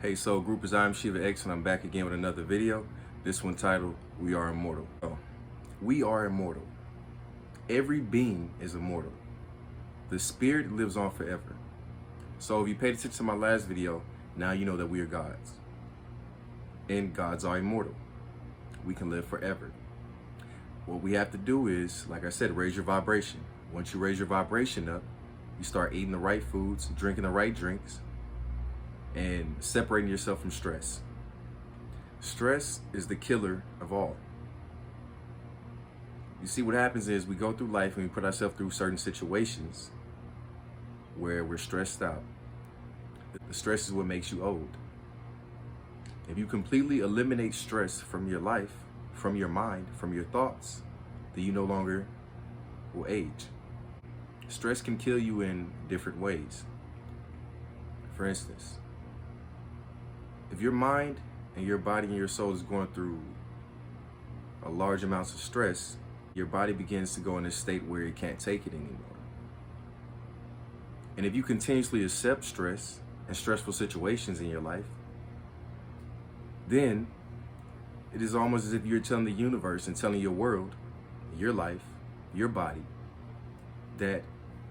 Hey, so groupers, I'm Shiva X and I'm back again with another video. This one titled, We Are Immortal. Oh, we are immortal. Every being is immortal. The spirit lives on forever. So if you paid attention to my last video, now you know that we are gods. And gods are immortal. We can live forever. What we have to do is, like I said, raise your vibration. Once you raise your vibration up, you start eating the right foods, drinking the right drinks, and separating yourself from stress. Stress is the killer of all. You see, what happens is we go through life and we put ourselves through certain situations where we're stressed out. The stress is what makes you old. If you completely eliminate stress from your life, from your mind, from your thoughts, then you no longer will age. Stress can kill you in different ways. For instance, if your mind and your body and your soul is going through a large amounts of stress, your body begins to go in a state where it can't take it anymore. And if you continuously accept stress and stressful situations in your life, then it is almost as if you're telling the universe and telling your world, your life, your body, that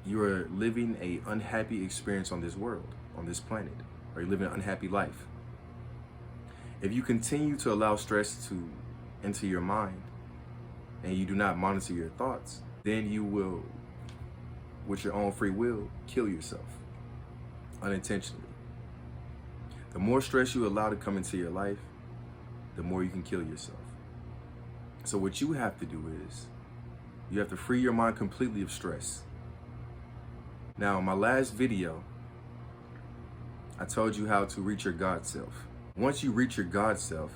you are living an unhappy experience on this world, on this planet, or you're living an unhappy life. If you continue to allow stress to enter your mind and you do not monitor your thoughts, then you will, with your own free will, kill yourself unintentionally. The more stress you allow to come into your life, the more you can kill yourself. So what you have to do is, you have to free your mind completely of stress. Now, in my last video, I told you how to reach your God self. Once you reach your God self,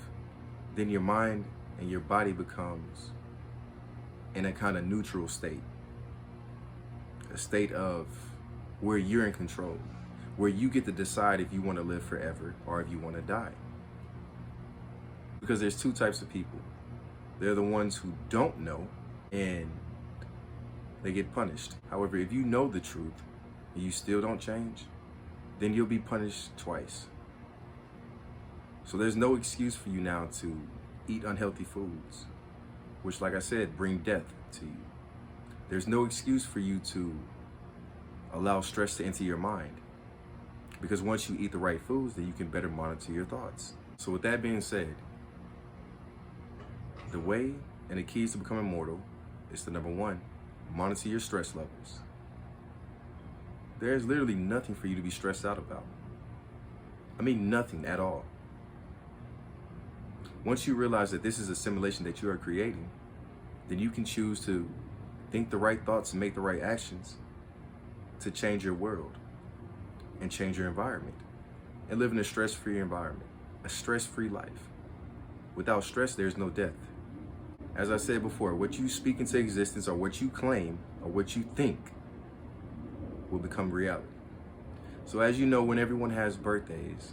then your mind and your body becomes in a kind of neutral state. A state of where you're in control, where you get to decide if you want to live forever or if you want to die. Because there's two types of people. They're the ones who don't know and they get punished. However, if you know the truth and you still don't change, then you'll be punished twice. So there's no excuse for you now to eat unhealthy foods, which, like I said, bring death to you. There's no excuse for you to allow stress to enter your mind, because once you eat the right foods, then you can better monitor your thoughts. So with that being said, the way and the keys to become immortal is to, number one, monitor your stress levels. There's literally nothing for you to be stressed out about. I mean, nothing at all. Once you realize that this is a simulation that you are creating, then you can choose to think the right thoughts and make the right actions to change your world and change your environment and live in a stress-free environment, a stress-free life. Without stress, there's no death. As I said before, what you speak into existence or what you claim or what you think will become reality. So as you know, when everyone has birthdays,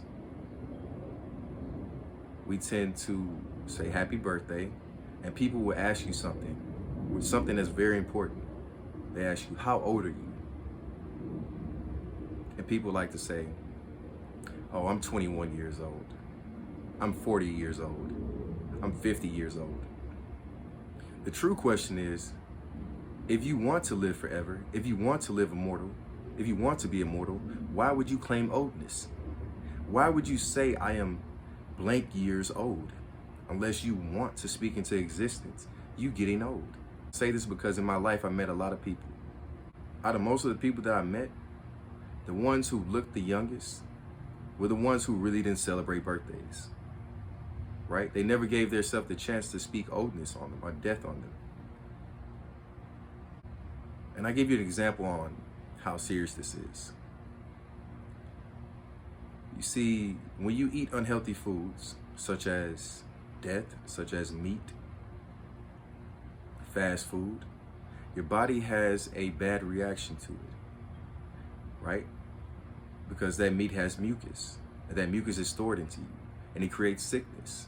we tend to say happy birthday, and people will ask you something that's very important. They ask you, how old are you? And people like to say, oh, I'm 21 years old. I'm 40 years old. I'm 50 years old. The true question is, if you want to live forever, if you want to live immortal, if you want to be immortal, why would you claim oldness? Why would you say I am blank years old, unless you want to speak into existence you getting old? I say this because in my life I met a lot of people. Out of most of the people that I met, the ones who looked the youngest were the ones who really didn't celebrate birthdays, right? They never gave themselves the chance to speak oldness on them or death on them. And I give you an example on how serious this is. You see, when you eat unhealthy foods, such as death, such as meat, fast food, your body has a bad reaction to it, right? Because that meat has mucus, and that mucus is stored into you, and it creates sickness,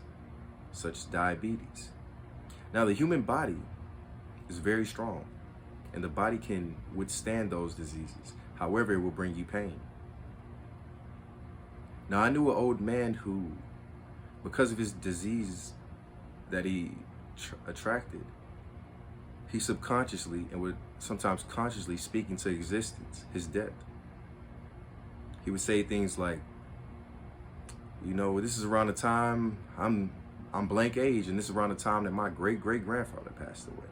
such as diabetes. Now, the human body is very strong, and the body can withstand those diseases. However, it will bring you pain. Now, I knew an old man who, because of his disease that he attracted, he subconsciously and would sometimes consciously speak into existence his death. He would say things like, you know, this is around the time I'm blank age, and this is around the time that my great-great-grandfather passed away.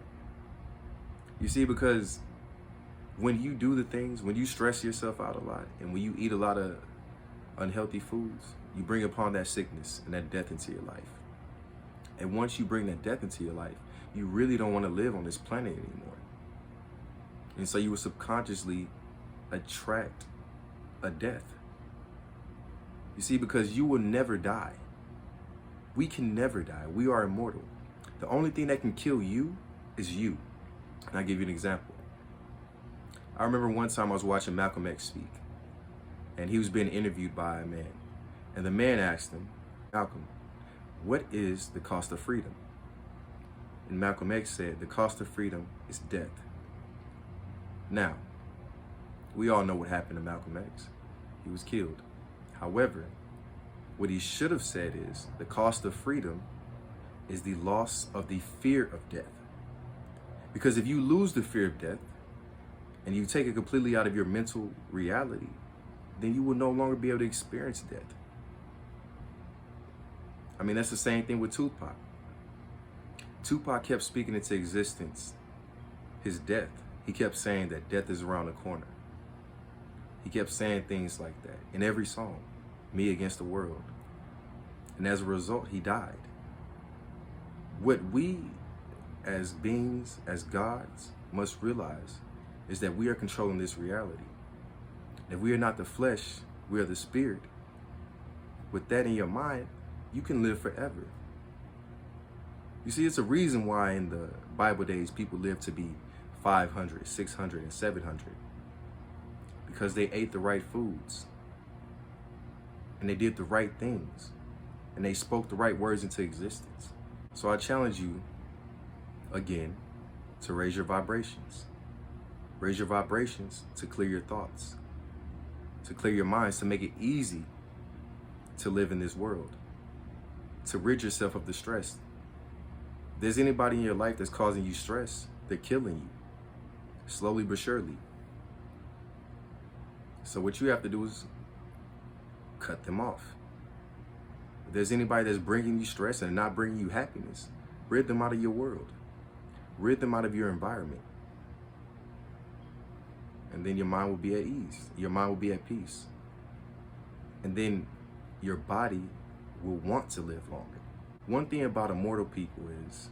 You see, because when you do the things, when you stress yourself out a lot, and when you eat a lot of unhealthy foods, you bring upon that sickness and that death into your life. And once you bring that death into your life, you really don't want to live on this planet anymore. And so you will subconsciously attract a death. You see, because you will never die. We can never die. We are immortal. The only thing that can kill you is you. And I'll give you an example. I remember one time I was watching Malcolm X speak, and he was being interviewed by a man. And the man asked him, Malcolm, what is the cost of freedom? And Malcolm X said, the cost of freedom is death. Now, we all know what happened to Malcolm X. He was killed. However, what he should have said is, the cost of freedom is the loss of the fear of death. Because if you lose the fear of death, and you take it completely out of your mental reality, then you will no longer be able to experience death. I mean, that's the same thing with Tupac. Tupac kept speaking into existence his death. He kept saying that death is around the corner. He kept saying things like that in every song, me against the world. And as a result, he died. What we as beings, as gods, must realize is that we are controlling this reality. If we are not the flesh, we are the spirit. With that in your mind, you can live forever. You see, it's a reason why in the Bible days people lived to be 500, 600, and 700. Because they ate the right foods. And they did the right things. And they spoke the right words into existence. So I challenge you, again, to raise your vibrations. Raise your vibrations to clear your thoughts. To clear your minds, to make it easy to live in this world. To rid yourself of the stress. If there's anybody in your life that's causing you stress, they're killing you. Slowly but surely. So what you have to do is cut them off. If there's anybody that's bringing you stress and not bringing you happiness, rid them out of your world. Rid them out of your environment. And then your mind will be at ease. Your mind will be at peace. And then your body will want to live longer. One thing about immortal people is,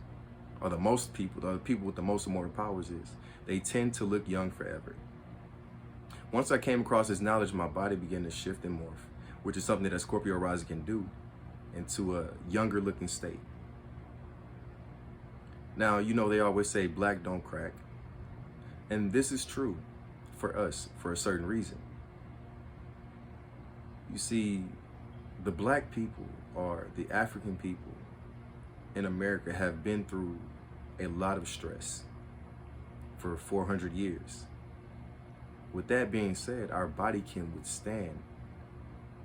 or the most people, the people with the most immortal powers is, they tend to look young forever. Once I came across this knowledge, my body began to shift and morph, which is something that a Scorpio rising can do, into a younger looking state. Now, you know, they always say black don't crack. And this is true for us for a certain reason. You see, the black people or the African people in America have been through a lot of stress for 400 years. With that being said, our body can withstand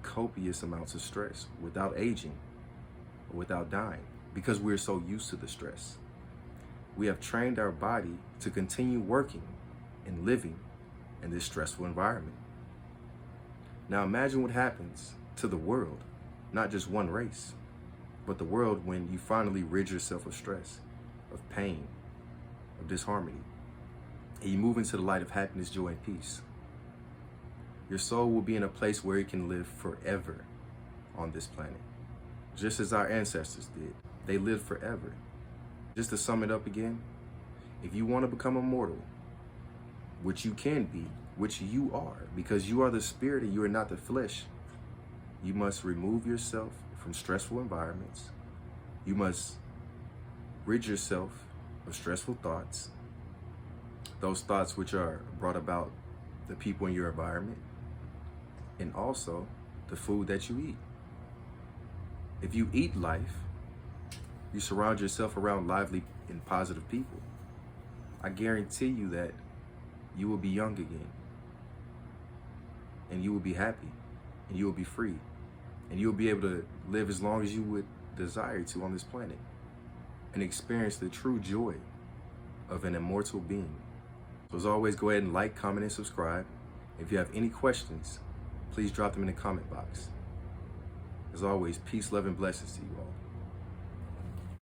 copious amounts of stress without aging or without dying because we're so used to the stress. We have trained our body to continue working and living in this stressful environment. Now imagine what happens to the world, not just one race, but the world when you finally rid yourself of stress, of pain, of disharmony, and you move into the light of happiness, joy, and peace. Your soul will be in a place where it can live forever on this planet, just as our ancestors did. They lived forever. Just to sum it up again, if you want to become immortal, which you can be, which you are, because you are the spirit and you are not the flesh, you must remove yourself from stressful environments. You must rid yourself of stressful thoughts, those thoughts which are brought about the people in your environment, and also the food that you eat. If you eat life, you surround yourself around lively and positive people, I guarantee you that you will be young again, and you will be happy, and you will be free. And you'll be able to live as long as you would desire to on this planet and experience the true joy of an immortal being. So as always, go ahead and like, comment, and subscribe. If you have any questions, please drop them in the comment box. As always, peace, love, and blessings to you all.